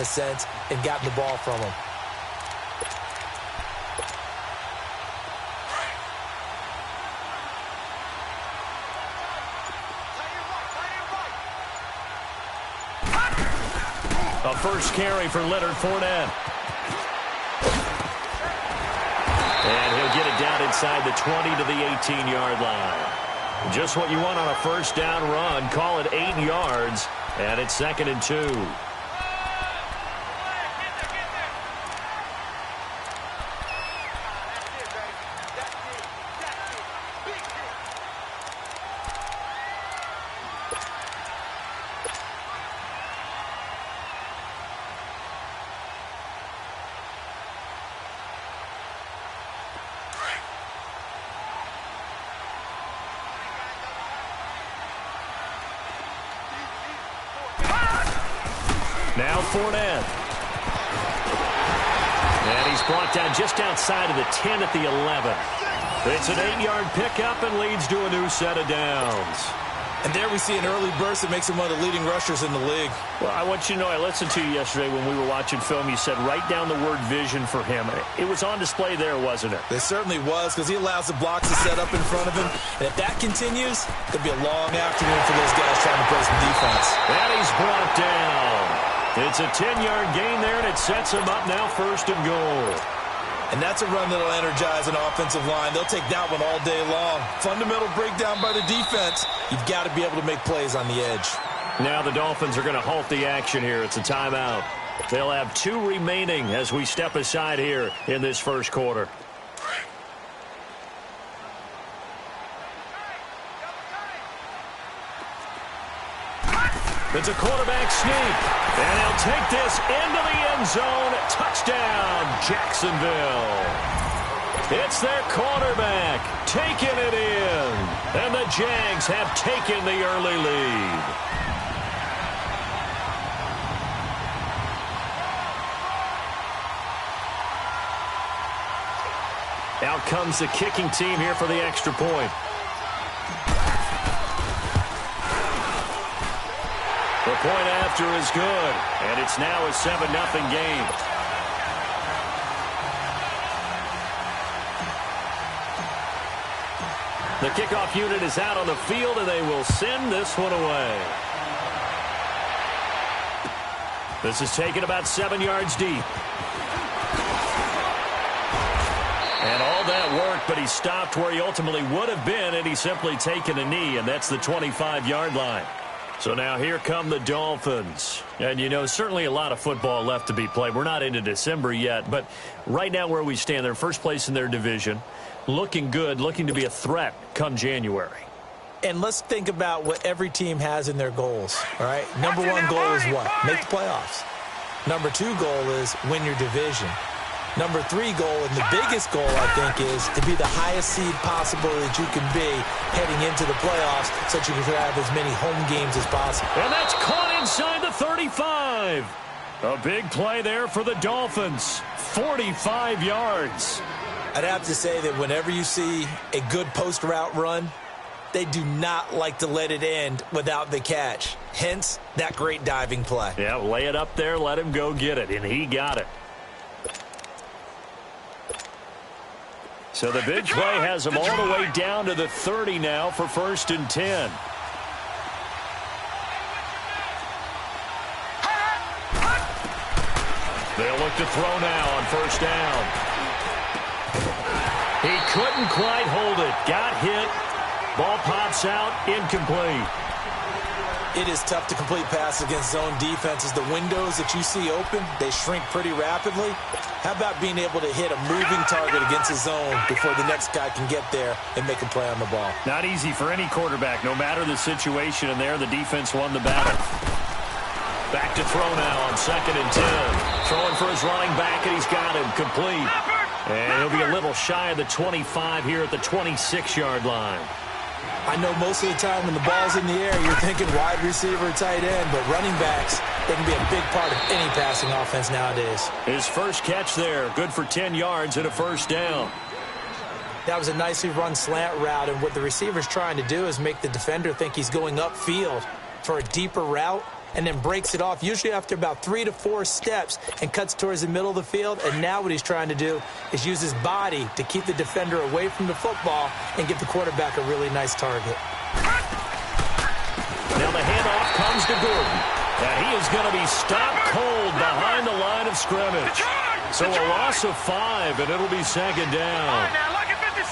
a sense, and gotten the ball from him. A first carry for Leonard Fournette. And he'll get it down inside the 20 to the 18-yard line. Just what you want on a first down run. Call it 8 yards, and it's 2nd and 2. Now Fournette. And he's brought down just outside of the 10 at the 11. It's an 8-yard pickup and leads to a new set of downs. And there we see an early burst that makes him one of the leading rushers in the league. Well, I want you to know, I listened to you yesterday when we were watching film. You said write down the word vision for him. It was on display there, wasn't it? It certainly was, because he allows the blocks to set up in front of him. And if that continues, it could be a long afternoon for those guys trying to play some defense. And he's brought down. It's a 10-yard gain there, and it sets him up now 1st and goal. And that's a run that'll energize an offensive line. They'll take that one all day long. Fundamental breakdown by the defense. You've got to be able to make plays on the edge. Now the Dolphins are going to halt the action here. It's a timeout. They'll have 2 remaining as we step aside here in this first quarter. It's a quarterback sneak. And he'll take this into the end zone. Touchdown, Jacksonville. It's their quarterback taking it in. And the Jags have taken the early lead. Out comes the kicking team here for the extra point. The point after is good, and it's now a 7-0 game. The kickoff unit is out on the field, and they will send this one away. This is taken about 7 yards deep. And all that work, but he stopped where he ultimately would have been, and he's simply taken a knee, and that's the 25-yard line. So now here come the Dolphins. And, you know, certainly a lot of football left to be played. We're not into December yet, but right now where we stand, they're first place in their division. Looking good, looking to be a threat come January. And let's think about what every team has in their goals, all right? Number 1 goal is what? Make the playoffs. Number 2 goal is win your division. Number 3 goal, and the biggest goal, I think, is to be the highest seed possible that you can be heading into the playoffs so that you can have as many home games as possible. And that's caught inside the 35. A big play there for the Dolphins. 45 yards. I'd have to say that whenever you see a good post route run, they do not like to let it end without the catch. Hence, that great diving play. Yeah, lay it up there, let him go get it, and he got it. So the big play has them all the way down to the 30 now for 1st and 10. They'll look to throw now on 1st down. He couldn't quite hold it. Got hit. Ball pops out. Incomplete. It is tough to complete passes against zone defenses. The windows that you see open, they shrink pretty rapidly. How about being able to hit a moving target against a zone before the next guy can get there and make a play on the ball? Not easy for any quarterback, no matter the situation. And there, the defense won the battle. Back to throw now on 2nd and 10. Throwing for his running back, and he's got him complete. And he'll be a little shy of the 25 here at the 26-yard line. I know most of the time when the ball's in the air, you're thinking wide receiver, tight end, but running backs, they can be a big part of any passing offense nowadays. His first catch there, good for 10 yards and a 1st down. That was a nicely run slant route, and what the receiver's trying to do is make the defender think he's going upfield for a deeper route, and then breaks it off, usually after about 3 to 4 steps, and cuts towards the middle of the field. And now what he's trying to do is use his body to keep the defender away from the football and give the quarterback a really nice target. Now the handoff comes to Gordon. And he is going to be stopped cold behind the line of scrimmage. So a loss of 5, and it'll be second down.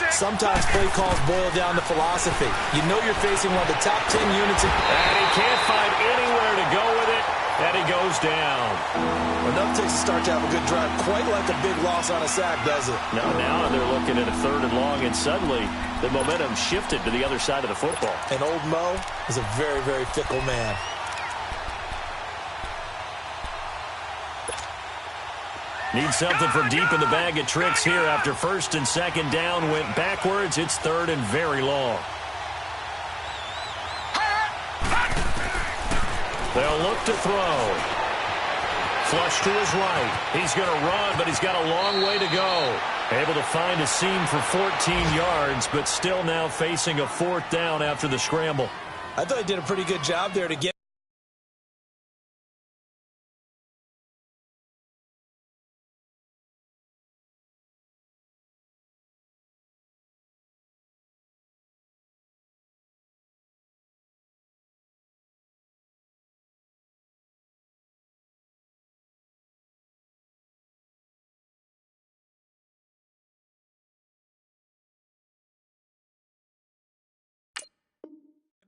Sometimes play calls boil down to philosophy. You know you're facing one of the top 10 units. And he can't find anywhere to go with it, and he goes down. Enough takes to start to have a good drive, quite like a big loss on a sack, does it? Now they're looking at a 3rd and long, and suddenly the momentum shifted to the other side of the football. And old Mo is a very, very fickle man. Need something from deep in the bag of tricks here after 1st and 2nd down went backwards. It's 3rd and very long. They'll look to throw. Flush to his right. He's going to run, but he's got a long way to go. Able to find a seam for 14 yards, but still now facing a 4th down after the scramble. I thought he did a pretty good job there to get.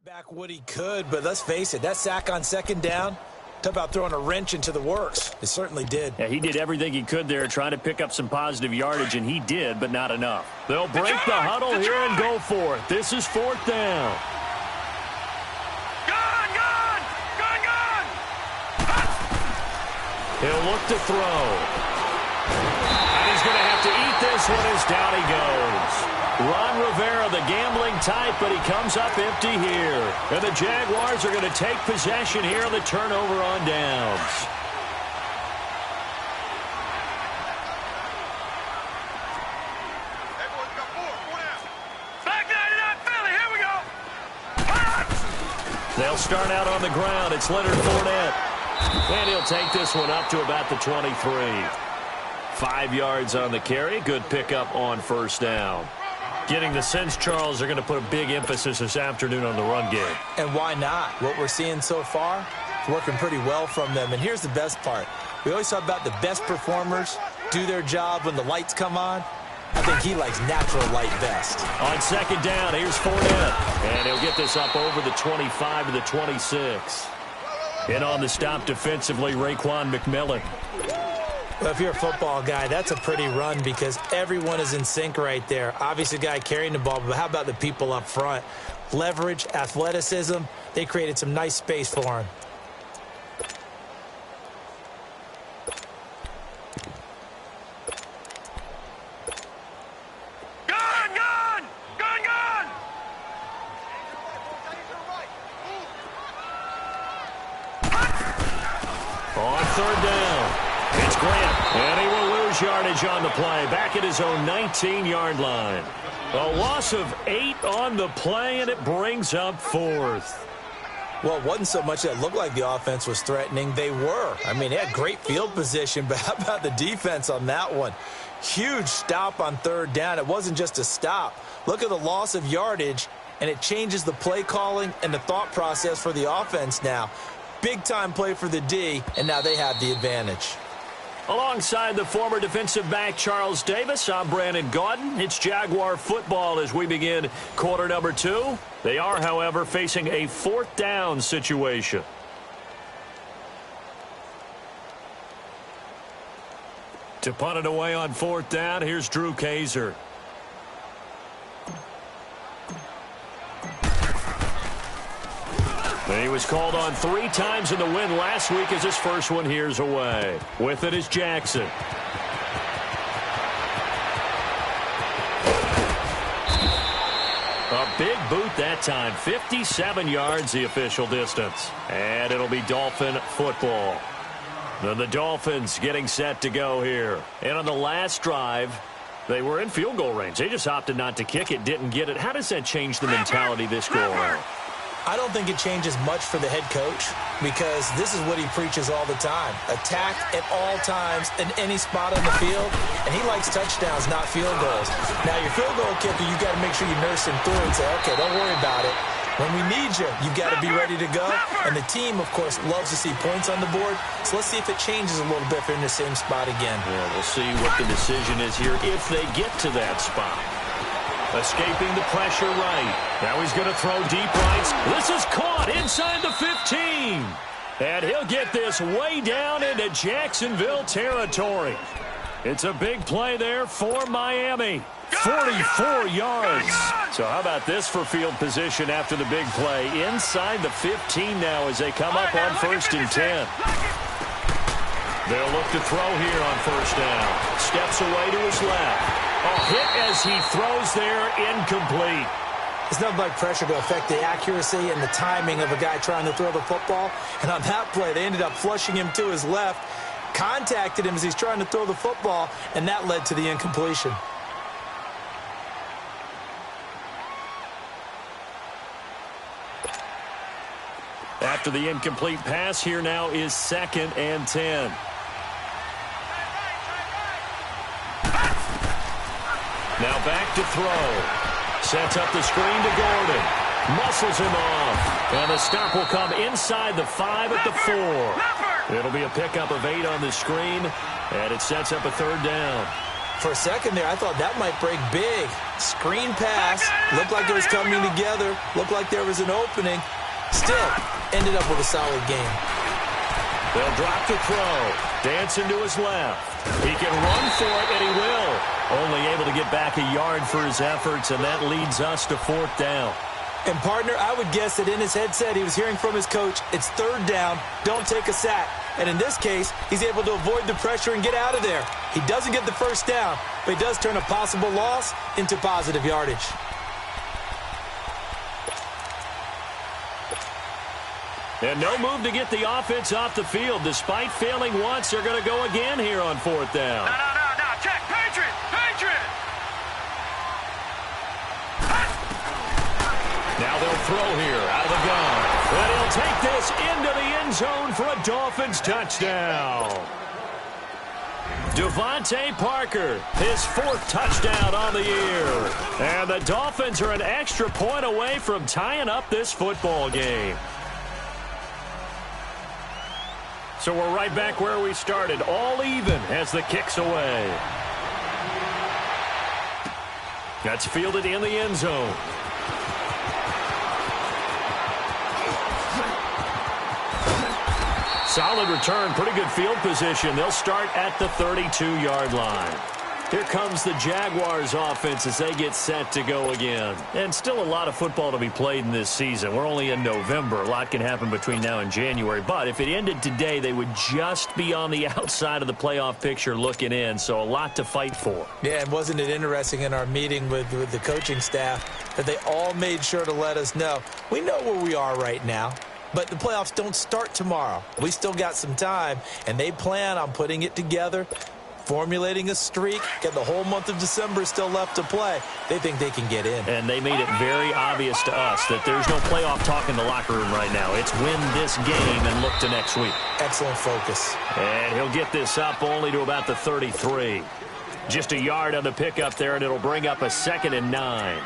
Back what he could, but let's face it, that sack on 2nd down, talk about throwing a wrench into the works. It certainly did. Yeah, he did everything he could there trying to pick up some positive yardage, and he did, but not enough. They'll break the huddle here and go for it. This is 4th down. Gone! He'll look to throw. And he's going to have to eat this one as down he goes. Ron Rivera, the gambling type, but he comes up empty here. And the Jaguars are going to take possession here on the turnover on downs. Back 99 Philly, here we go. They'll start out on the ground. It's Leonard Fournette. And he'll take this one up to about the 23. 5 yards on the carry. Good pickup on 1st down. Getting the sense, Charles, they're going to put a big emphasis this afternoon on the run game. And why not? What we're seeing so far is working pretty well from them. And here's the best part. We always talk about the best performers do their job when the lights come on. I think he likes natural light best. On 2nd down, here's Fournette. And he'll get this up over the 25 to the 26. And on the stop defensively, Raekwon McMillan. Well, if you're a football guy, that's a pretty run because everyone is in sync right there. Obviously, the guy carrying the ball, but how about the people up front? Leverage, athleticism, they created some nice space for him. Gone! On 3rd down, it's Grant, and he will lose yardage on the play, back at his own 19-yard line. A loss of 8 on the play, and it brings up 4th. Well, it wasn't so much that it looked like the offense was threatening. They were. I mean, they had great field position, but how about the defense on that one? Huge stop on 3rd down. It wasn't just a stop. Look at the loss of yardage, and it changes the play calling and the thought process for the offense now. Big-time play for the D, and now they have the advantage. Alongside the former defensive back Charles Davis, I'm Brandon Gaudin. It's Jaguar football as we begin quarter number 2. They are, however, facing a 4th down situation. To punt it away on 4th down, here's Drew Kaiser. He was called on 3 times in the win last week as his first one here's away. With it is Jackson. A big boot that time. 57 yards the official distance. And it'll be Dolphin football. Then the Dolphins getting set to go here. And on the last drive, they were in field goal range. They just opted not to kick it, didn't get it. How does that change the mentality this go around? I don't think it changes much for the head coach. because this is what he preaches all the time. Attack at all times in any spot on the field, and he likes touchdowns, not field goals. Now, your field goal kicker, you got to make sure you nurse him through and say, okay, don't worry about it. When we need you, you got to be ready to go. And the team, of course, loves to see points on the board. So let's see if it changes a little bit if they're in the same spot again. Yeah, we'll see what the decision is here if they get to that spot. Escaping the pressure right. Now he's going to throw deep right. This is caught inside the 15. And he'll get this way down into Jacksonville territory. It's a big play there for Miami. 44 yards. So how about this for field position after the big play? Inside the 15 now as they come up on 1st and 10. They'll look to throw here on 1st down. Steps away to his left. A hit as he throws there, incomplete. It's nothing like pressure to affect the accuracy and the timing of a guy trying to throw the football. And on that play, they ended up flushing him to his left, contacted him as he's trying to throw the football, and that led to the incompletion. After the incomplete pass, here now is 2nd and 10. Now back to throw. Sets up the screen to Gordon. Muscles him off. And the stop will come inside the 5 at the 4. It'll be a pickup of 8 on the screen, and it sets up a 3rd down. For a second there, I thought that might break big. Screen pass. Looked like it was coming together. Looked like there was an opening. Still, ended up with a solid game. They'll drop to throw. Dancing to his left. He can run for it, and he will. Only able to get back a yard for his efforts, and that leads us to 4th down. And, partner, I would guess that in his headset he was hearing from his coach, it's 3rd down, don't take a sack. And in this case, he's able to avoid the pressure and get out of there. He doesn't get the 1st down, but he does turn a possible loss into positive yardage. And no move to get the offense off the field. Despite failing once, they're going to go again here on 4th down. No. Check. Patriot. Now they'll throw here out of the gun. And he'll take this into the end zone for a Dolphins touchdown. Devontae Parker, his 4th touchdown on the year. And the Dolphins are an extra point away from tying up this football game. So we're right back where we started, all even as the kick's away. That's fielded in the end zone. Solid return, pretty good field position. They'll start at the 32-yard line. Here comes the Jaguars offense as they get set to go again. And still a lot of football to be played in this season. We're only in November. A lot can happen between now and January. But if it ended today, they would just be on the outside of the playoff picture looking in. So a lot to fight for. Yeah, and wasn't it interesting in our meeting with the coaching staff that they all made sure to let us know, we know where we are right now. But the playoffs don't start tomorrow. We still got some time, and they plan on putting it together, formulating a streak, got the whole month of December still left to play. They think they can get in. And they made it very obvious to us that there's no playoff talk in the locker room right now. It's win this game and look to next week. Excellent focus. And he'll get this up only to about the 33. Just a yard on the pickup there, and it'll bring up a 2nd and 9.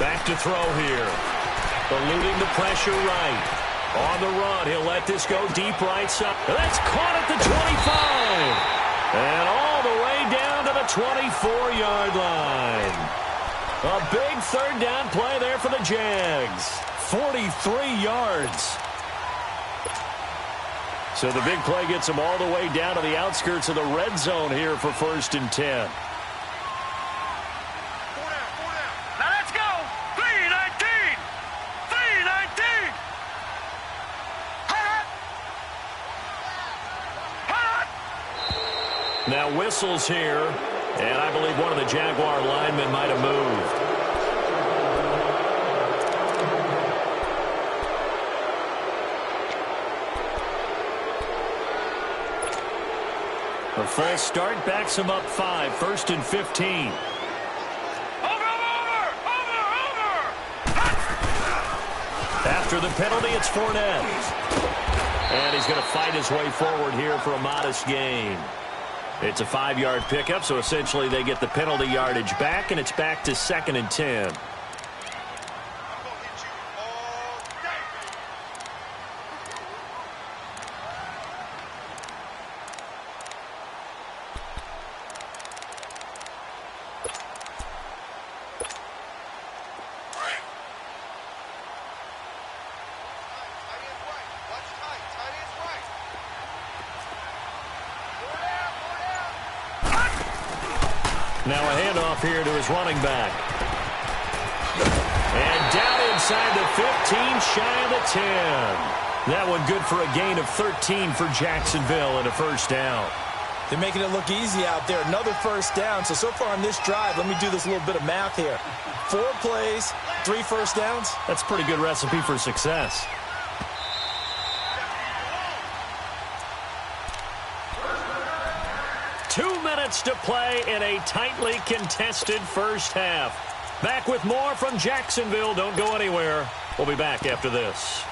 Back to throw here. Eluding the pressure right. On the run, he'll let this go deep right side. That's caught at the 25. And all the way down to the 24-yard line. A big 3rd down play there for the Jags. 43 yards. So the big play gets them all the way down to the outskirts of the red zone here for 1st and 10. Now whistles here And I believe one of the Jaguar linemen might have moved. A false start backs him up 5, 1st and 15. After the penalty, it's Fournette. And he's going to fight his way forward here for a modest gain. It's a 5-yard pickup, so essentially they get the penalty yardage back, and it's back to 2nd and 10. Now a handoff here to his running back. And down inside the 15, shy of the 10. That one good for a gain of 13 for Jacksonville and a first down. They're making it look easy out there. Another first down. So far on this drive, let me do this little bit of math here. 4 plays, 3 first downs. That's a pretty good recipe for success. To play in a tightly contested first half. Back with more from Jacksonville. Don't go anywhere. We'll be back after this.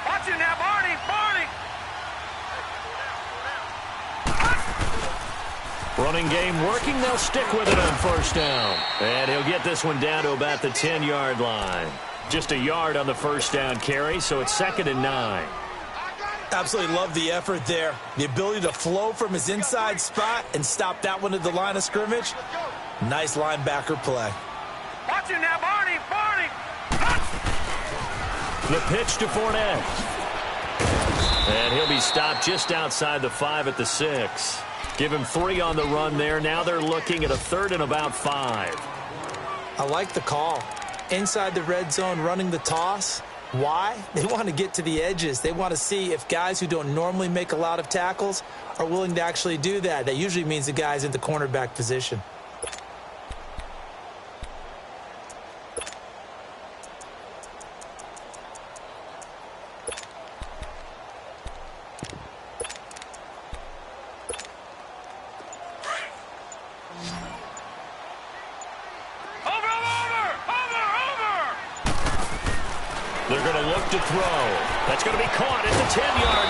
Watch it now, Barney! Running game working. They'll stick with it on first down. And he'll get this one down to about the 10-yard line. Just a yard on the first down carry, so it's 2nd and 9. Absolutely love the effort there. The ability to flow from his inside spot and stop that one at the line of scrimmage. Nice linebacker play. Watch it now, Barney! The pitch to Fournette. And he'll be stopped just outside the 5 at the 6. Give him 3 on the run there. Now they're looking at a 3rd and about 5. I like the call. Inside the red zone, running the toss. Why? They want to get to the edges. They want to see if guys who don't normally make a lot of tackles are willing to actually do that. That usually means the guy's in the cornerback position. They're going to look to throw. That's going to be caught at the 10-yard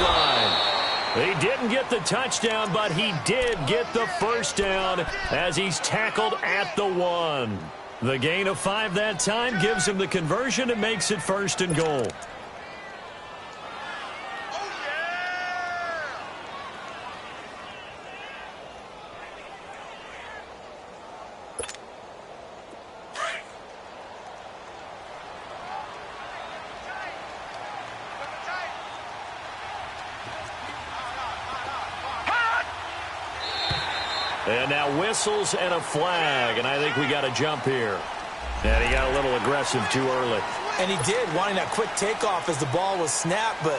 line. He didn't get the touchdown, but he did get the first down as he's tackled at the 1. The gain of 5 that time gives him the conversion and makes it 1st and goal. And now whistles and a flag, and I think we got a jump here. And he got a little aggressive too early. And he did, wanting that quick takeoff as the ball was snapped, but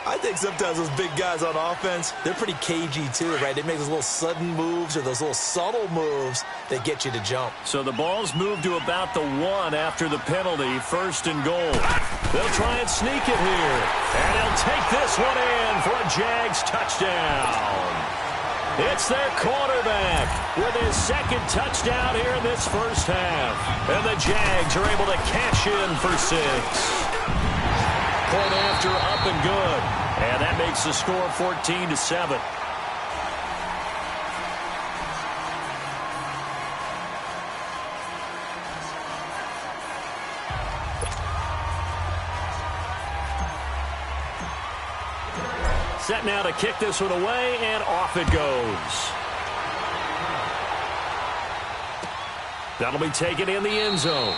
I think sometimes those big guys on offense, they're pretty cagey too, right? They make those little sudden moves or those little subtle moves that get you to jump. So the ball's moved to about the 1 after the penalty, 1st and goal. They'll try and sneak it here. And he'll take this one in for a Jags touchdown. It's their quarterback with his 2nd touchdown here in this first half. And the Jags are able to cash in for 6. Point after up and good. And that makes the score 14-7. Set now to kick this one away, and off it goes. That'll be taken in the end zone.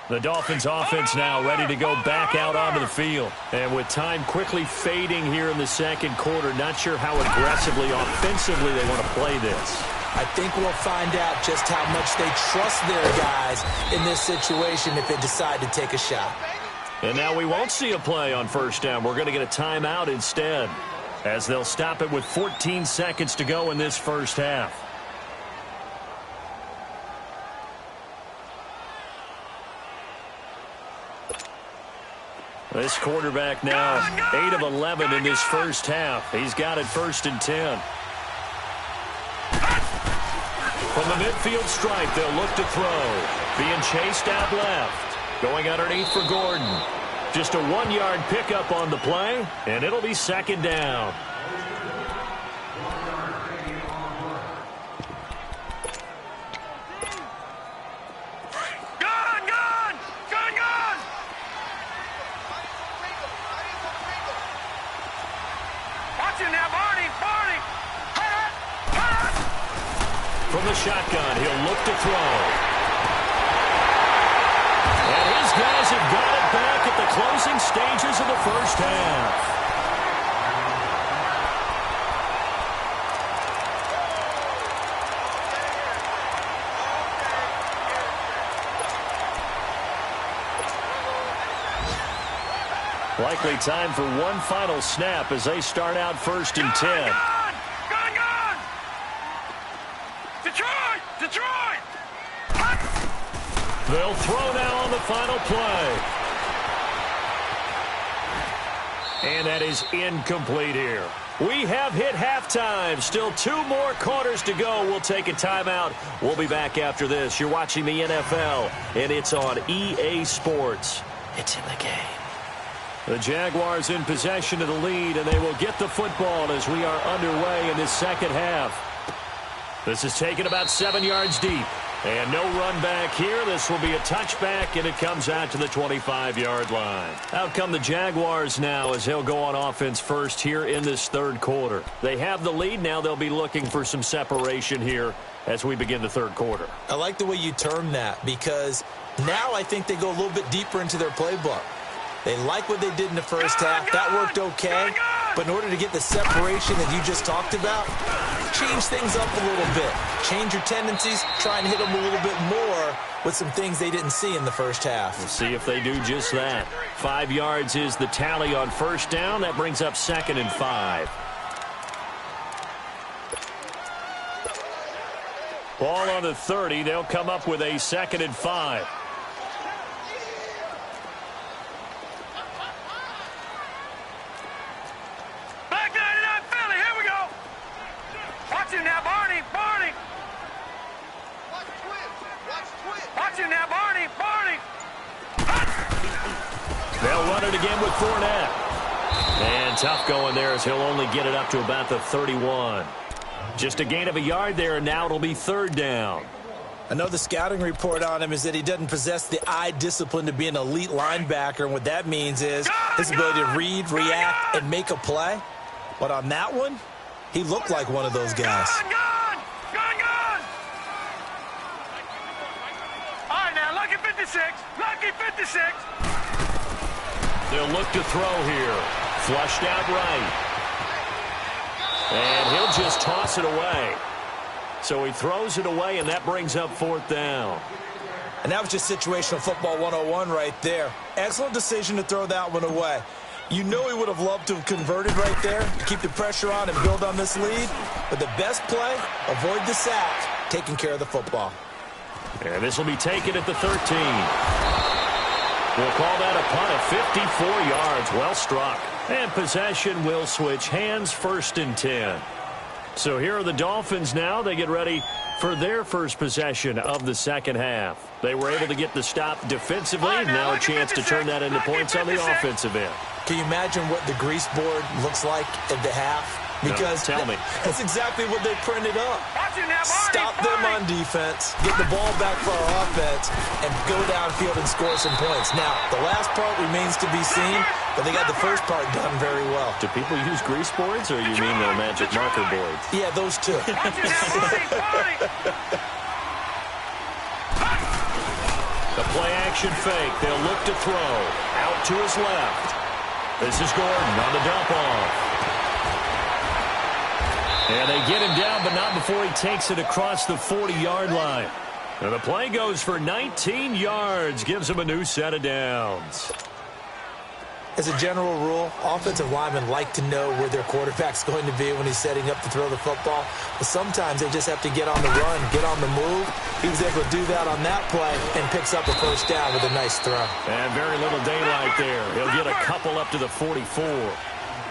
The Dolphins offense now ready to go back out onto the field. And with time quickly fading here in the second quarter, not sure how aggressively, offensively they want to play this. I think we'll find out just how much they trust their guys in this situation if they decide to take a shot. And now we won't see a play on first down. We're going to get a timeout instead, as they'll stop it with 14 seconds to go in this first half. This quarterback now 8 of 11 in this first half. He's got it 1st and 10. From the midfield stripe, they'll look to throw. Being chased out left. Going underneath for Gordon. Just a 1-yard pickup on the play, and it'll be 2nd down. From the shotgun, he'll look to throw. And his guys have got it back at the closing stages of the first half. Likely time for one final snap as they start out 1st and 10. They'll throw now on the final play. And that is incomplete here. We have hit halftime. Still 2 more quarters to go. We'll take a timeout. We'll be back after this. You're watching the NFL, and it's on EA Sports. It's in the game. The Jaguars in possession of the lead, and they will get the football as we are underway in this second half. This is taken about 7 yards deep. And no run back here. This will be a touchback, and it comes out to the 25-yard line. Out come the Jaguars now as he'll go on offense first here in this third quarter. They have the lead. Now they'll be looking for some separation here as we begin the third quarter. I like the way you term that because now I think they go a little bit deeper into their playbook. They like what they did in the first half. That worked okay. But in order to get the separation that you just talked about, change things up a little bit. Change your tendencies. Try and hit them a little bit more with some things they didn't see in the first half. We'll see if they do just that. 5 yards is the tally on first down. That brings up 2nd and 5. Ball on the 30. They'll come up with a 2nd and 5. They'll run it again with Fournette. And tough going there as he'll only get it up to about the 31. Just a gain of a yard there, and now it'll be 3rd down. I know the scouting report on him is that he doesn't possess the eye discipline to be an elite linebacker, and what that means is his ability to read, react, and make a play. But on that one, he looked like one of those guys. All right, now, lucky 56. Lucky 56. They'll look to throw here. Flushed out right. And he'll just toss it away. So he throws it away, and that brings up 4th down. And that was just situational football 101 right there. Excellent decision to throw that one away. You know he would have loved to have converted right there, keep the pressure on and build on this lead. But the best play, avoid the sack, taking care of the football. And this will be taken at the 13. We'll call that a punt of 54 yards. Well struck. And possession will switch hands, 1st and 10. So here are the Dolphins now. They get ready for their first possession of the second half. They were able to get the stop defensively. Now a chance to turn that into points on the offensive end. Can you imagine what the grease board looks like at the half? Because no, tell me. That's exactly what they printed up. Stop them on defense, get the ball back for our offense, and go downfield and score some points. Now, the last part remains to be seen, but they got the first part done very well. Do people use grease boards, or you mean the magic marker boards? Yeah, those two. The play-action fake. They'll look to throw. Out to his left. This is Gordon on the dump-off. And they get him down, but not before he takes it across the 40-yard line. And the play goes for 19 yards. Gives him a new set of downs. As a general rule, offensive linemen like to know where their quarterback's going to be when he's setting up to throw the football. But sometimes they just have to get on the run, get on the move. He was able to do that on that play and picks up a first down with a nice throw. And very little daylight there. He'll get a couple up to the 44.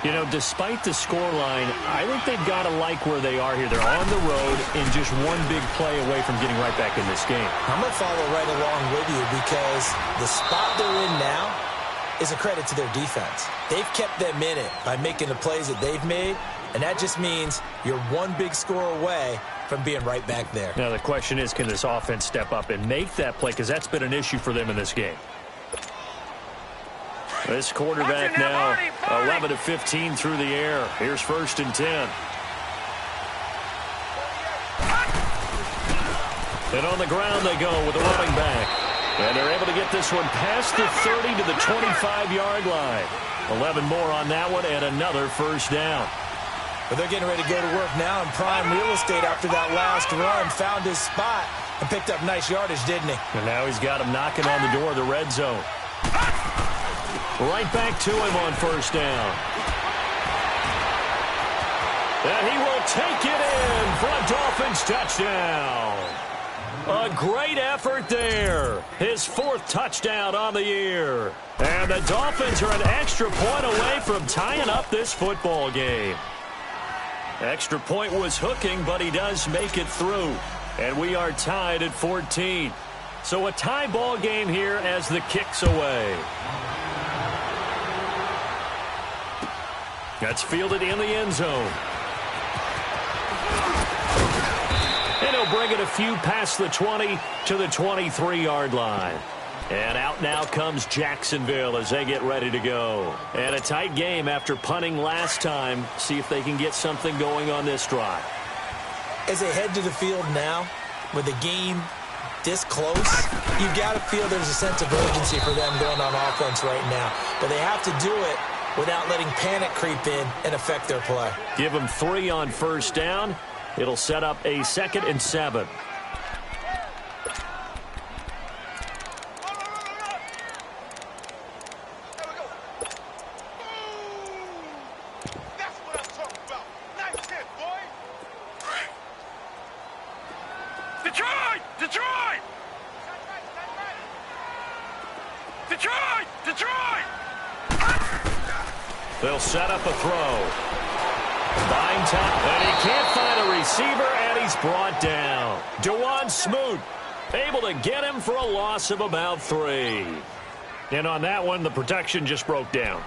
You know, despite the scoreline, I think they've got to like where they are here. They're on the road and just one big play away from getting right back in this game. I'm going to follow right along with you because the spot they're in now is a credit to their defense. They've kept them in it by making the plays that they've made, and that just means you're one big score away from being right back there. Now the question is, can this offense step up and make that play? Because that's been an issue for them in this game. This quarterback now 11 of 15 through the air. Here's 1st and 10. And on the ground they go with the running back. And they're able to get this one past the 30 to the 25-yard line. 11 more on that one and another first down. But they're getting ready to go to work now in prime real estate after that last run. Found his spot and picked up nice yardage, didn't he? And now he's got him knocking on the door of the red zone. Right back to him on first down. And he will take it in for a Dolphins touchdown. A great effort there. His 4th touchdown on the year. And the Dolphins are an extra point away from tying up this football game. Extra point was hooking, but he does make it through. And we are tied at 14. So a tie ball game here as the kick's away. That's fielded in the end zone. And he'll bring it a few past the 20 to the 23-yard line. And out now comes Jacksonville as they get ready to go. And a tight game after punting last time. See if they can get something going on this drive. As they head to the field now, with the game this close, you've got to feel there's a sense of urgency for them going on offense right now. But they have to do it without letting panic creep in and affect their play. Give them 3 on first down. It'll set up a 2nd and 7. That's what I'm talking about. Nice hit, boy. Detroit! Detroit! Detroit! Detroit! They'll set up a throw. Buying time, and he can't find a receiver, and he's brought down. Dewan Smoot able to get him for a loss of about 3. And on that one, the protection just broke down.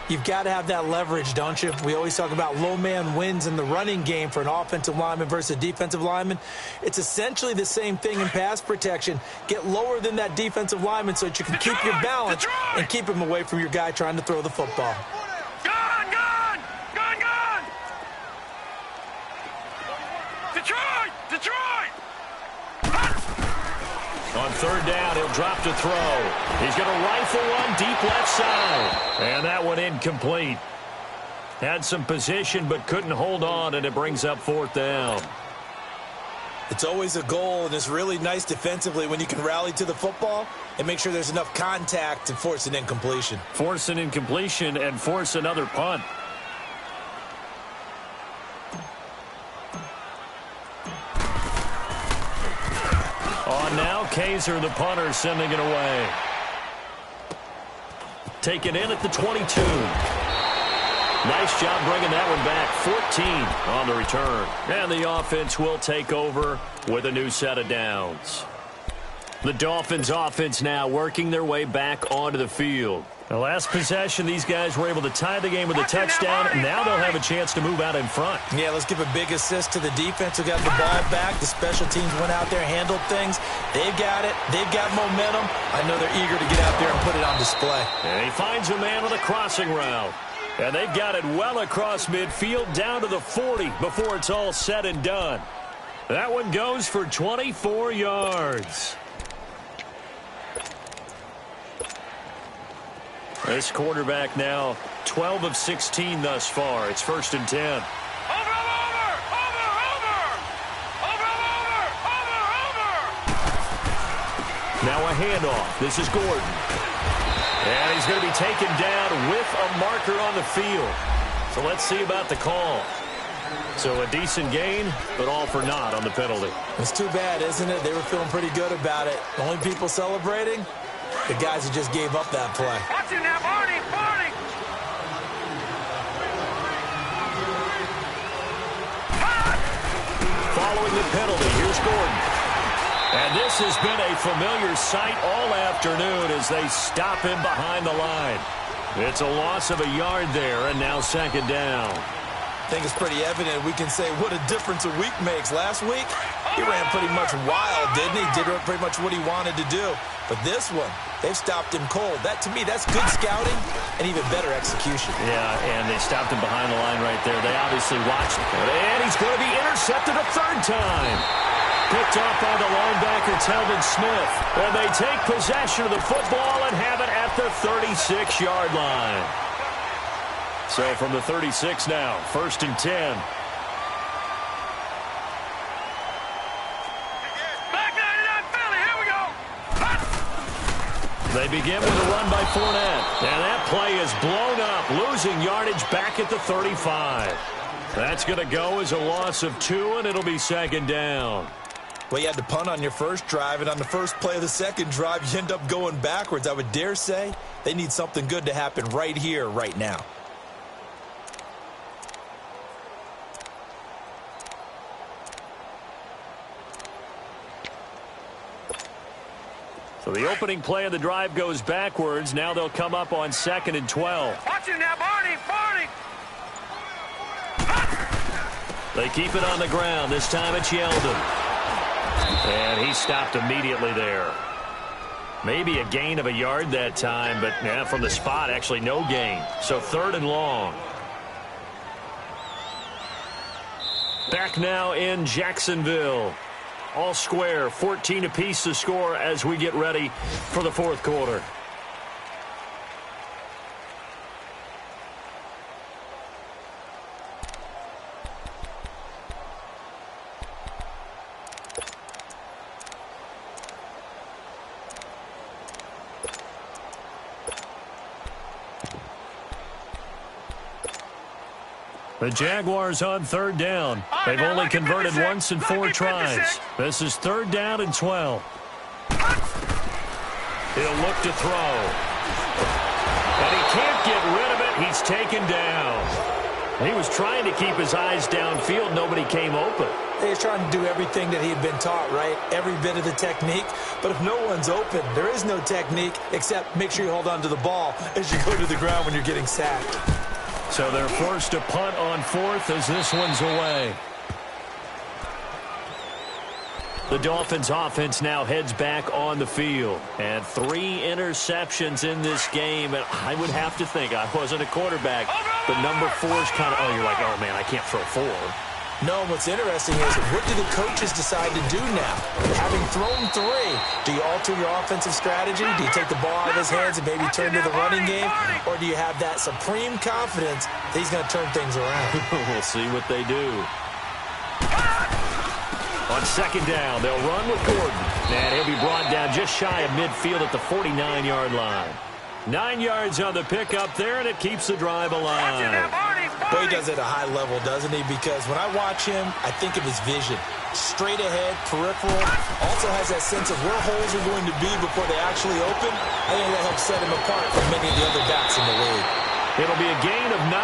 You've got to have that leverage, don't you? We always talk about low man wins in the running game for an offensive lineman versus a defensive lineman. It's essentially the same thing in pass protection. Get lower than that defensive lineman so that you can keep your balance and keep him away from your guy trying to throw the football. Detroit! Detroit! On 3rd down, he'll drop to throw. He's going to rifle one deep left side. And that one incomplete. Had some position but couldn't hold on, and it brings up 4th down. It's always a goal, and it's really nice defensively when you can rally to the football and make sure there's enough contact to force an incompletion. Force an incompletion and force another punt. On now, Kaiser, the punter, sending it away. Taken in at the 22. Nice job bringing that one back. 14 on the return. And the offense will take over with a new set of downs. The Dolphins offense now working their way back onto the field. The last possession, these guys were able to tie the game with a touchdown, and now they'll have a chance to move out in front. Yeah, let's give a big assist to the defense who got the ball back. The special teams went out there, handled things. They've got it. They've got momentum. I know they're eager to get out there and put it on display. And he finds a man with a crossing route. And they've got it well across midfield down to the 40 before it's all said and done. That one goes for 24 yards. This quarterback now 12 of 16 thus far. It's 1st and 10. Now a handoff. This is Gordon. And he's going to be taken down with a marker on the field. So let's see about the call. So a decent gain, but all for naught on the penalty. It's too bad, isn't it? They were feeling pretty good about it. The only people celebrating, the guys who just gave up that play. Watch it now, Barney! Barney! Following the penalty, here's Gordon. And this has been a familiar sight all afternoon as they stop him behind the line. It's a loss of a yard there, and now 2nd down. I think it's pretty evident we can say what a difference a week makes. Last week, he ran pretty much wild, didn't he? Did pretty much what he wanted to do. But this one, they've stopped him cold. That, to me, that's good scouting and even better execution. Yeah, and they stopped him behind the line right there. They obviously watched him. And he's going to be intercepted a 3rd time. Picked off by the linebacker, Telvin Smith. And they take possession of the football and have it at the 36-yard line. So from the 36 now, 1st and 10. Back 99 Philly, here we go! They begin with a run by Fournette. And that play is blown up, losing yardage back at the 35. That's going to go as a loss of 2, and it'll be 2nd down. Well, you had to punt on your first drive, and on the first play of the second drive, you end up going backwards. I would dare say they need something good to happen right here, right now. So the opening play of the drive goes backwards. Now they'll come up on 2nd and 12. Watch it now, Barney! Barney! They keep it on the ground. This time it's Yeldon. And he stopped immediately there. Maybe a gain of a yard that time, but yeah, from the spot, actually no gain. So 3rd and long. Back now in Jacksonville. All square, 14 apiece to score as we get ready for the 4th quarter. The Jaguars on 3rd down. They've only converted once in 4 tries. This is 3rd down and 12. He'll look to throw. And he can't get rid of it. He's taken down. He was trying to keep his eyes downfield. Nobody came open. He's trying to do everything that he had been taught, right? Every bit of the technique. But if no one's open, there is no technique except make sure you hold on to the ball as you go to the ground when you're getting sacked. So they're forced to punt on 4th as this one's away. The Dolphins offense now heads back on the field. And 3 interceptions in this game. And I would have to think, I wasn't a quarterback, but number 4 is kind of, oh, you're like, oh, man, I can't throw 4. No, what's interesting is what do the coaches decide to do now? Having thrown 3, do you alter your offensive strategy? Do you take the ball out of his hands and maybe turn to the running game? Or do you have that supreme confidence that he's going to turn things around? We'll see what they do. On 2nd down, they'll run with Gordon. And he'll be brought down just shy of midfield at the 49-yard line. 9 yards on the pickup there, and it keeps the drive alive. Boy, he does it at a high level, doesn't he? Because when I watch him, I think of his vision. Straight ahead, peripheral. Also has that sense of where holes are going to be before they actually open. I think that helps set him apart from many of the other backs in the league. It'll be a gain of 9,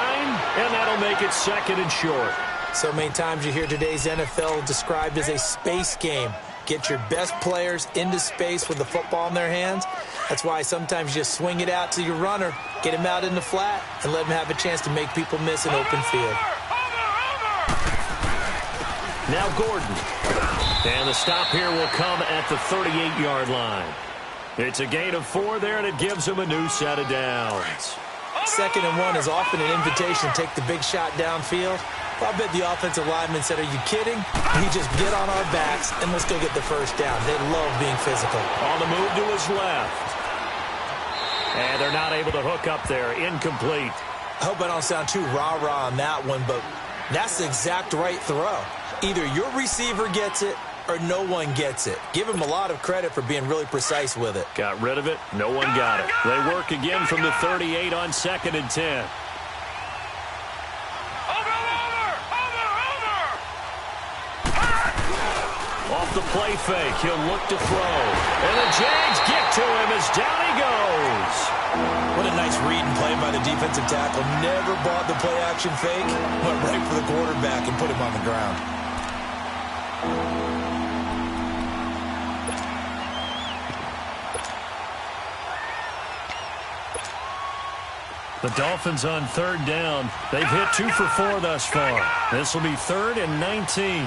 and that'll make it 2nd and short. So many times you hear today's NFL described as a space game. Get your best players into space with the football in their hands. That's why sometimes you just swing it out to your runner, get him out in the flat, and let him have a chance to make people miss an open field. Now Gordon. And the stop here will come at the 38-yard line. It's a gain of 4 there, and it gives him a new set of downs. 2nd and 1 is often an invitation to take the big shot downfield. I bet the offensive lineman said, are you kidding? We just get on our backs and let's go get the 1st down. They love being physical. On the move to his left. And they're not able to hook up there. Incomplete. I hope I don't sound too rah-rah on that one, but that's the exact right throw. Either your receiver gets it or no one gets it. Give him a lot of credit for being really precise with it. Got rid of it. No one got it. They work again from the 38 on 2nd and 10. Off the play fake, he'll look to throw. And the Jags get to him as down he goes. What a nice read and play by the defensive tackle. Never bought the play-action fake. Went right for the quarterback and put him on the ground. The Dolphins on 3rd down. They've hit 2 for 4 thus far. This will be 3rd and 19.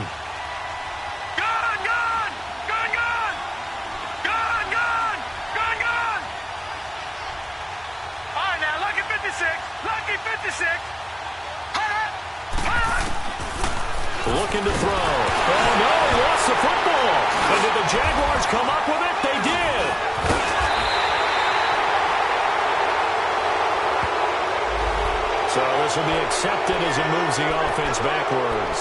Looking to throw. Oh, no, he lost the football. And did the Jaguars come up with it? They did. So this will be accepted as it moves the offense backwards.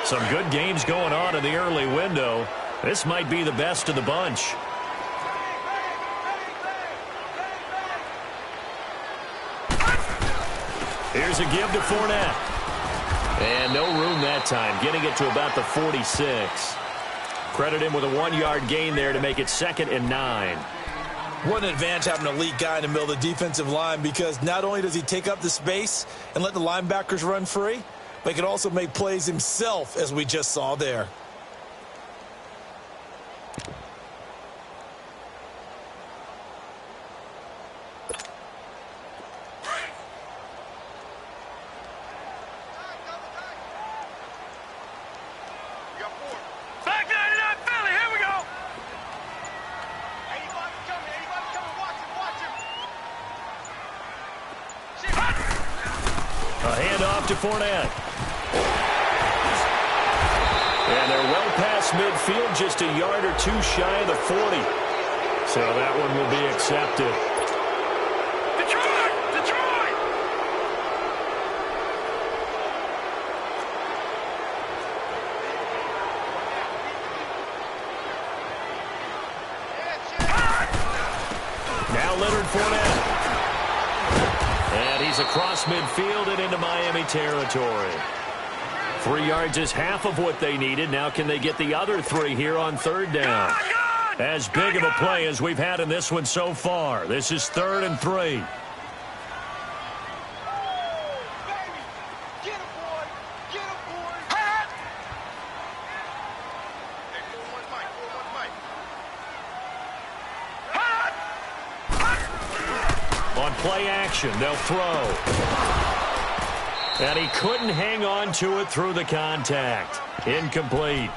Some good games going on in the early window. This might be the best of the bunch. Here's a give to Fournette. And no room that time, getting it to about the 46. Credit him with a 1-yard gain there to make it 2nd and 9. What an advantage having an elite guy in the middle of the defensive line, because not only does he take up the space and let the linebackers run free, but he can also make plays himself, as we just saw there. To Fournette. And they're well past midfield, just a yard or 2 shy of the 40. So that one will be accepted. Detroit! Detroit! Now Leonard Fournette. And he's across midfield and into Miami territory. 3 yards is half of what they needed. Now can they get the other 3 here on 3rd down? As big of a play as we've had in this one so far. This is 3rd and 3. Play action, they'll throw. And he couldn't hang on to it through the contact. Incomplete.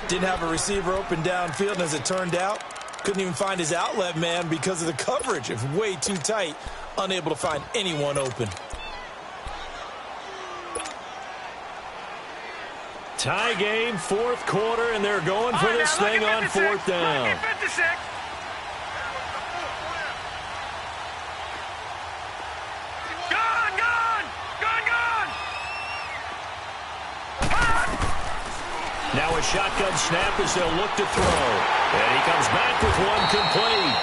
Didn't have a receiver open downfield, and as it turned out, couldn't even find his outlet man because of the coverage. It was way too tight, unable to find anyone open. Tie game, 4th quarter, and they're going for this thing on 4th down. Now a shotgun snap as they'll look to throw. And he comes back with one complete.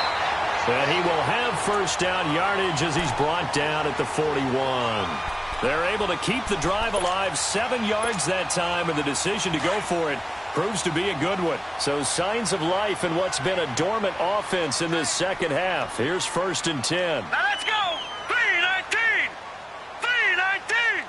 And he will have 1st down yardage as he's brought down at the 41. They're able to keep the drive alive, 7 yards that time, and the decision to go for it proves to be a good one. So signs of life in what's been a dormant offense in this 2nd half. Here's 1st and 10. Now let's go! 3-19! 3-19!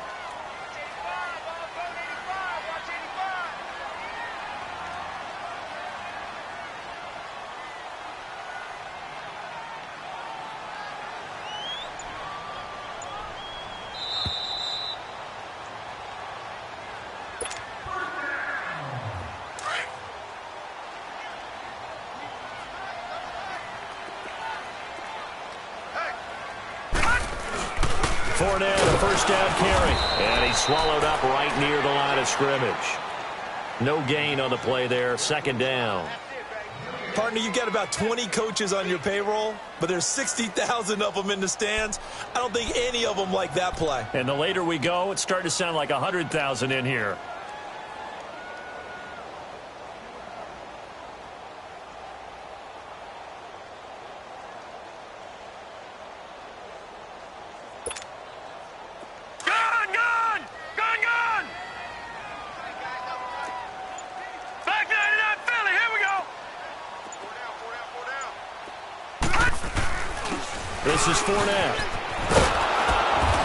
Fournette, a first down carry. And he's swallowed up right near the line of scrimmage. No gain on the play there. Second down. Partner, you've got about 20 coaches on your payroll, but there's 60,000 of them in the stands. I don't think any of them like that play. And the later we go, it's starting to sound like 100,000 in here. This is Fournette.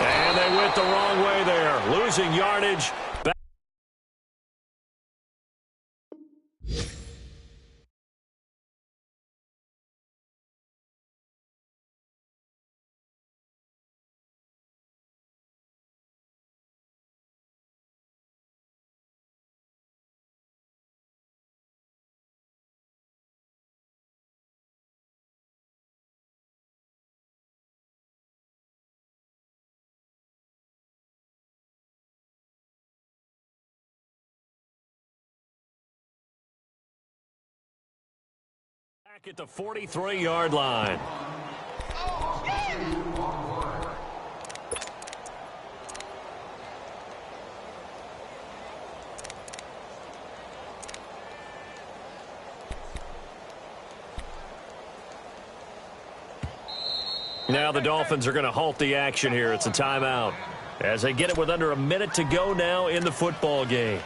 And they went the wrong way there. Losing yardage. Back at the 43-yard line. Now the Dolphins are going to halt the action here. It's a timeout as they get it with under a minute to go now in the football game.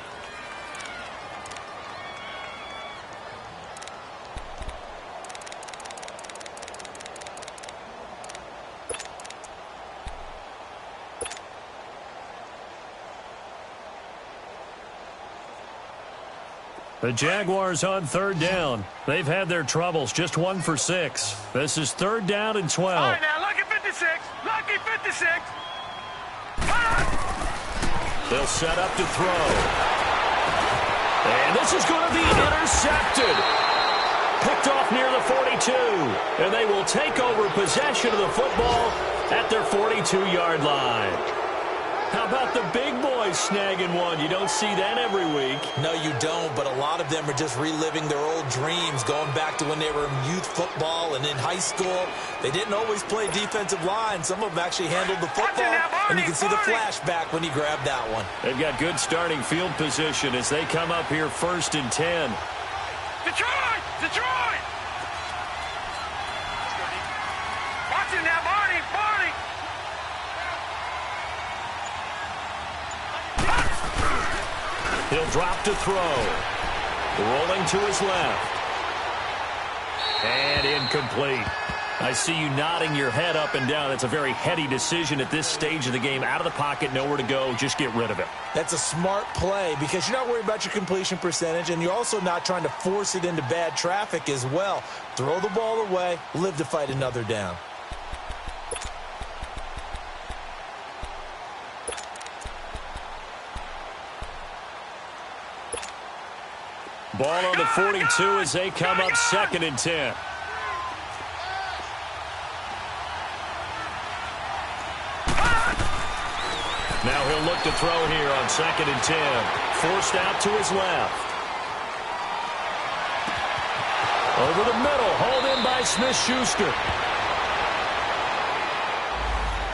The Jaguars on third down. They've had their troubles, just 1 for 6. This is 3rd down and 12. All right, now, lucky 56. Lucky 56. They'll set up to throw. And this is going to be intercepted. Picked off near the 42. And they will take over possession of the football at their 42-yard line. How about the big boys snagging one? You don't see that every week. No, you don't, but a lot of them are just reliving their old dreams, going back to when they were in youth football and in high school. They didn't always play defensive line. Some of them actually handled the football, and you can see the flashback when he grabbed that one. They've got good starting field position as they come up here 1st and 10. Detroit! Detroit! Watch it now, Barney! Barney! He'll drop to throw. Rolling to his left. And incomplete. I see you nodding your head up and down. That's a very heady decision at this stage of the game. Out of the pocket, nowhere to go. Just get rid of it. That's a smart play because you're not worried about your completion percentage, and you're also not trying to force it into bad traffic as well. Throw the ball away, live to fight another down. Ball on the 42 as they come up 2nd and 10. Now he'll look to throw here on 2nd and 10. Forced out to his left. Over the middle, hauled in by Smith-Schuster.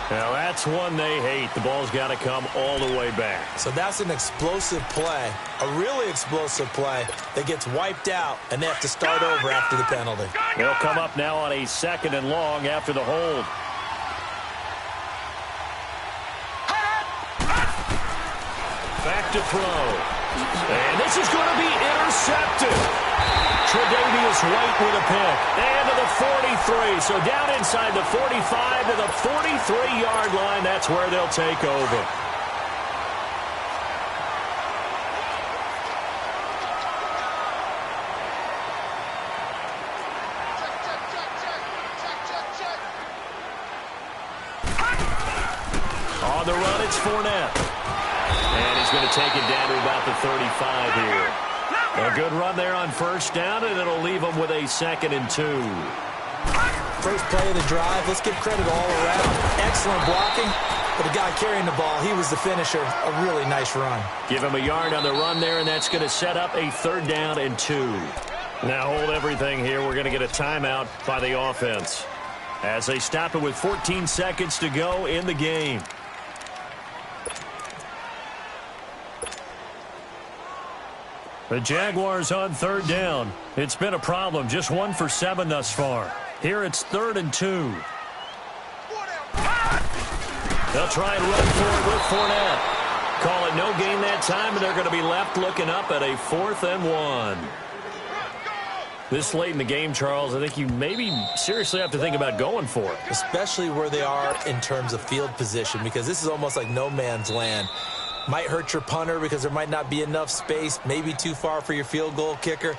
Now that's one they hate. The ball's got to come all the way back. So that's an explosive play, a really explosive play that gets wiped out, and they have to start over after the penalty. They'll come up now on a 2nd and long after the hold. Back to throw. And this is going to be intercepted. Tre'Davious White with a pick. And to the 43. So down inside the 45 to the 43-yard line. That's where they'll take over. On the run, it's Fournette. And he's going to take it down to about the 35 here. A good run there on 1st down, and it'll leave them with a 2nd and 2. first play of the drive. Let's give credit all around. Excellent blocking, but the guy carrying the ball, he was the finisher. A really nice run. Give him a yard on the run there, and that's going to set up a 3rd down and 2. Now hold everything here. We're going to get a timeout by the offense as they stop it with 14 seconds to go in the game. The Jaguars on 3rd down. It's been a problem. Just 1 for 7 thus far. Here it's 3rd and 2. They'll try and run forward with Fournette. Call it no gain that time, and they're going to be left looking up at a 4th and 1. This late in the game, Charles, I think you maybe seriously have to think about going for it. Especially where they are in terms of field position, because this is almost like no man's land. Might hurt your punter because there might not be enough space, maybe too far for your field goal kicker.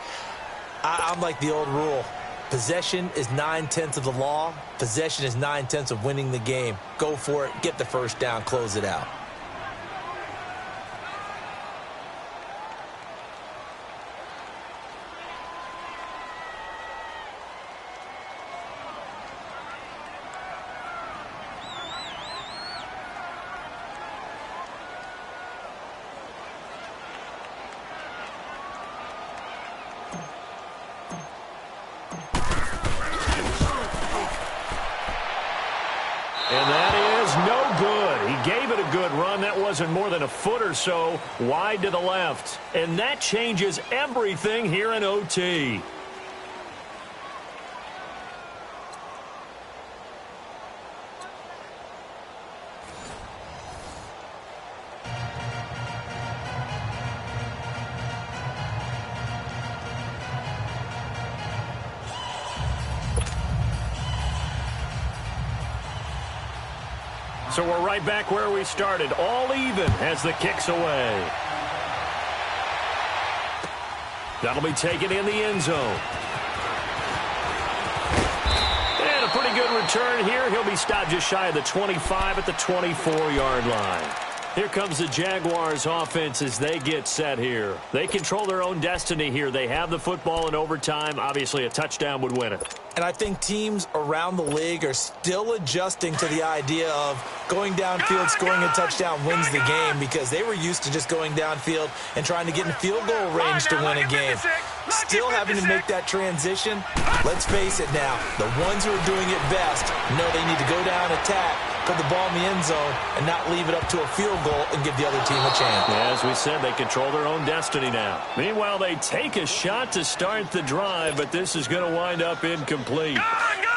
I'm like the old rule. Possession is 9/10 of the law. Possession is 9/10 of winning the game. Go for it. Get the first down. Close it out. Wasn't more than a foot or so wide to the left. And that changes everything here in OT. So we're right back where we started, all even as the kick's away. That'll be taken in the end zone. And a pretty good return here. He'll be stopped just shy of the 25 at the 24-yard line. Here comes the Jaguars offense as they get set here. They control their own destiny here. They have the football in overtime. Obviously, a touchdown would win it. And I think teams around the league are still adjusting to the idea of going downfield, scoring a touchdown wins the game, because they were used to just going downfield and trying to get in field goal range to win a game. Still having to make that transition. Let's face it now, the ones who are doing it best know they need to go down, attack, put the ball in the end zone, and not leave it up to a field goal and give the other team a chance. Yeah, as we said, they control their own destiny now. Meanwhile, they take a shot to start the drive, but this is going to wind up incomplete.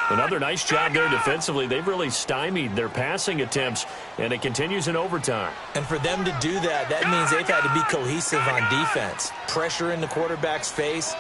Another nice job there defensively. They've really stymied their passing attempts, and it continues in overtime. And for them to do that, that means they've had to be cohesive on defense. Pressure in the quarterback's face.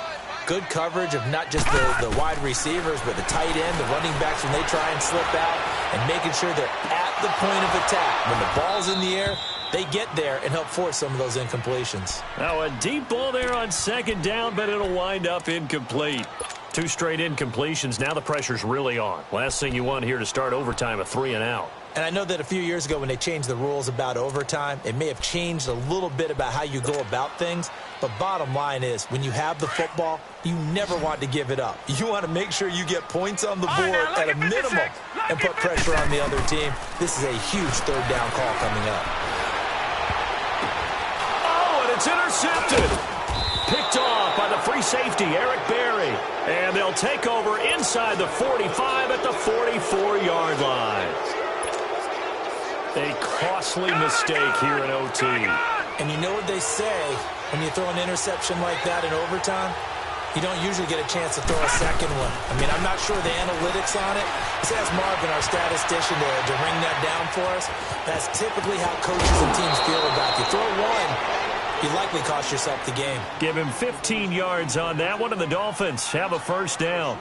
Good coverage of not just the wide receivers, but the tight end, the running backs when they try and slip out, and making sure they're at the point of attack. When the ball's in the air, they get there and help force some of those incompletions. Now a deep ball there on 2nd down, but it'll wind up incomplete. 2 straight incompletions. Now the pressure's really on. Last thing you want here to start overtime, a 3 and out. And I know that a few years ago when they changed the rules about overtime, it may have changed a little bit about how you go about things. But bottom line is, when you have the football, you never want to give it up. You want to make sure you get points on the board at a minimum and put pressure on the other team. This is a huge 3rd down call coming up. Oh, and it's intercepted. Picked off by the free safety, Eric Berry. And they'll take over inside the 45 at the 44-yard line. A costly mistake here in OT. And you know what they say, when you throw an interception like that in overtime, you don't usually get a chance to throw a second one. I mean, I'm not sure the analytics on it. Let's ask Marvin, our statistician, to ring that down for us. That's typically how coaches and teams feel about you. Throw one, you likely cost yourself the game. Give him 15 yards on that one, and the Dolphins have a 1st down.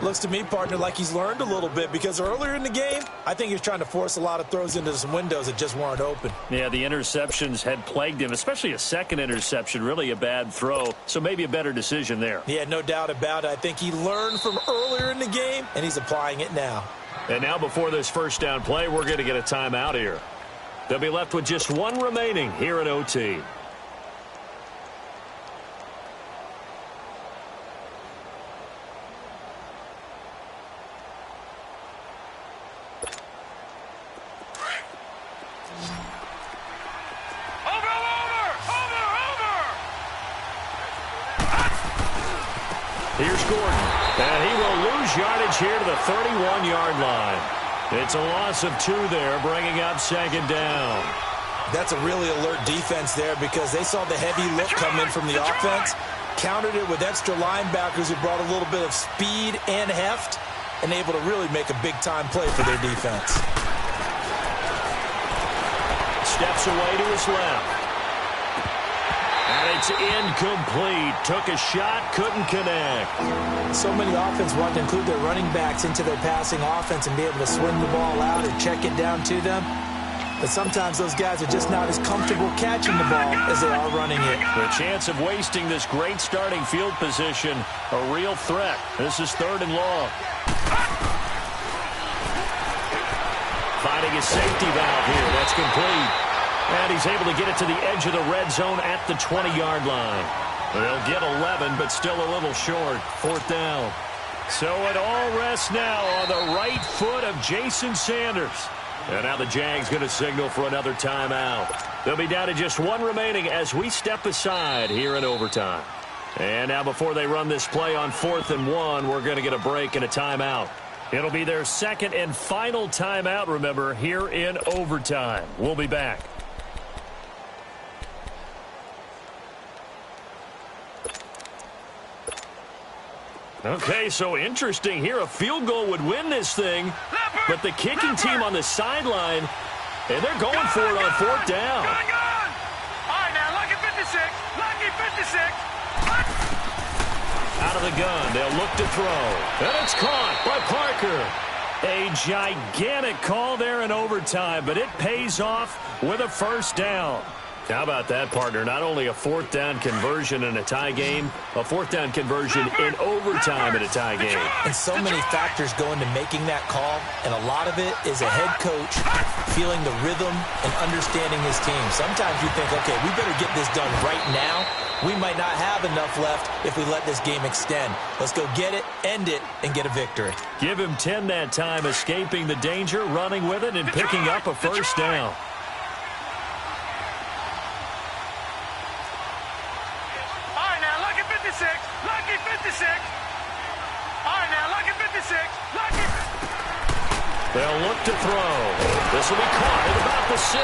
Looks to me, partner, like he's learned a little bit, because earlier in the game, I think he was trying to force a lot of throws into some windows that just weren't open. Yeah, the interceptions had plagued him, especially a second interception, really a bad throw, so maybe a better decision there. Yeah, no doubt about it. I think he learned from earlier in the game, and he's applying it now. And now before this 1st down play, we're going to get a timeout here. They'll be left with just 1 remaining here in OT. Here's Gordon. And he will lose yardage here to the 31-yard line. It's a loss of 2 there, bringing up second down. That's a really alert defense there because they saw the heavy look come in from the offense, countered it with extra linebackers who brought a little bit of speed and heft, and able to really make a big-time play for their defense. Steps away to his left. And it's incomplete. Took a shot, couldn't connect. So many offenses want to include their running backs into their passing offense and be able to swing the ball out or check it down to them. But sometimes those guys are just not as comfortable catching the ball as they are running it. The chance of wasting this great starting field position, a real threat. This is 3rd and long. Finding his safety valve here. That's complete. And he's able to get it to the edge of the red zone at the 20-yard line. They'll get 11, but still a little short. 4th down. So it all rests now on the right foot of Jason Sanders. And now the Jags going to signal for another timeout. They'll be down to just 1 remaining as we step aside here in overtime. And now before they run this play on 4th and 1, we're going to get a break and a timeout. It'll be their second and final timeout, remember, here in overtime. We'll be back. Okay, so interesting here. A field goal would win this thing, but the kicking team on the sideline, and they're going for it on 4th down. All right, now, lucky 56. Lucky 56. Out of the gun, they'll look to throw. And it's caught by Parker. A gigantic call there in overtime, but it pays off with a 1st down. How about that, partner? Not only a 4th down conversion in a tie game, a 4th down conversion in overtime in a tie game. And so many factors go into making that call, and a lot of it is a head coach feeling the rhythm and understanding his team. Sometimes you think, okay, we better get this done right now. We might not have enough left if we let this game extend. Let's go get it, end it, and get a victory. Give him 10 that time, escaping the danger, running with it, and picking up a 1st down. Lucky 56. All right, now, lucky 56. Lucky. They'll look to throw. This will be caught at about the 6.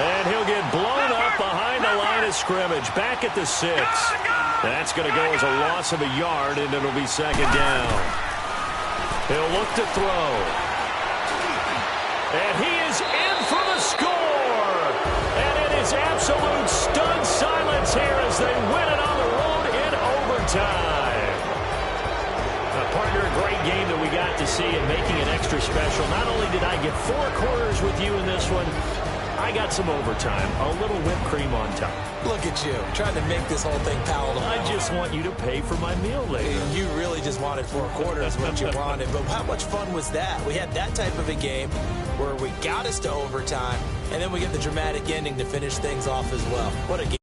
And he'll get blown up behind the line of scrimmage. Back at the 6. That's going to go as a loss of a yard, and it'll be 2nd down. He'll look to throw. And he is in for the score. And it is absolute stunned silence here as they win it on the road in overtime. Partner, a great game that we got to see and making it extra special. Not only did I get 4 quarters with you in this one, I got some overtime, a little whipped cream on top. Look at you, trying to make this whole thing palatable. I just want you to pay for my meal later. You really just wanted 4 quarters, what you wanted. But how much fun was that? We had that type of a game where we got us to overtime, and then we get the dramatic ending to finish things off as well. What a game.